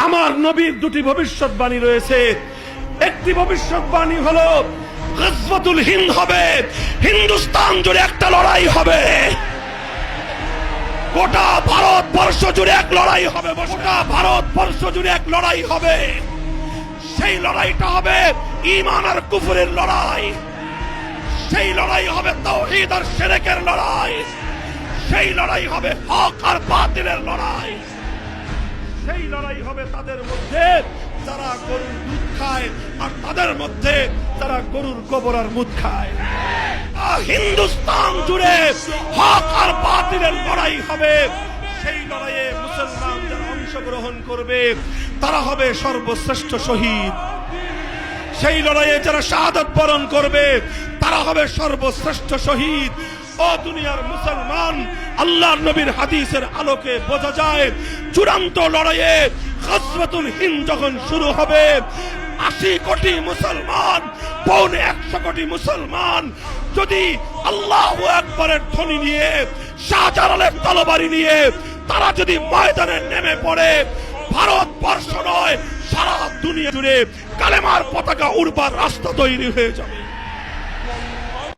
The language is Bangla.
আমার নবীর দুটি ভবিষ্যৎবাণী রয়েছে। একটি ভবিষ্যৎবাণী হলো গজওয়াতুল হিন্দ হবে, হিন্দুস্তান জুড়ে একটা লড়াই হবে, গোটা ভারতবর্ষ জুড়ে এক লড়াই হবে, গোটা ভারতবর্ষ জুড়ে এক লড়াই হবে। সেই লড়াইটা হবে ঈমান আর কুফরের লড়াই, সেই লড়াই হবে তাওহীদ আর শিরকের লড়াই, সেই লড়াই হবে হক আর বাতিলের লড়াই, সেই লড়াই হবে তাদের মধ্যে যারা গরুর দুধ খায় আর তাদের মধ্যে যারা গরুর গোবর আর মুদ খায়। হিন্দুস্তান জুড়ে হক আর বাতিলের লড়াই হবে। সেই লড়াইয়ে মুসলমান যারা অংশগ্রহণ করবে তারা হবে সর্বশ্রেষ্ঠ শহীদ। সেই লড়াইয়ে যারা শাহাদাত বরণ করবে তারা হবে সর্বশ্রেষ্ঠ শহীদ। ও দুনিয়ার মুসলমান, আল্লাহর নবীর হাদিসের আলোকে বোঝা যায় চূড়ান্ত লড়াইয়ে গজওয়াতুল হিন্দ যখন শুরু হবে 80 কোটি মুসলমান, 150 কোটি মুসলমান যদি আল্লাহু আকবারের ধ্বনি নিয়ে, শাহজালালের তরবারি নিয়ে তারা যদি ময়দানে নেমে পড়ে, ভারতবর্ষ নয় সারা দুনিয়া জুড়ে কালেমার পতাকা উড়বার রাস্তা তৈরি হয়ে যাবে।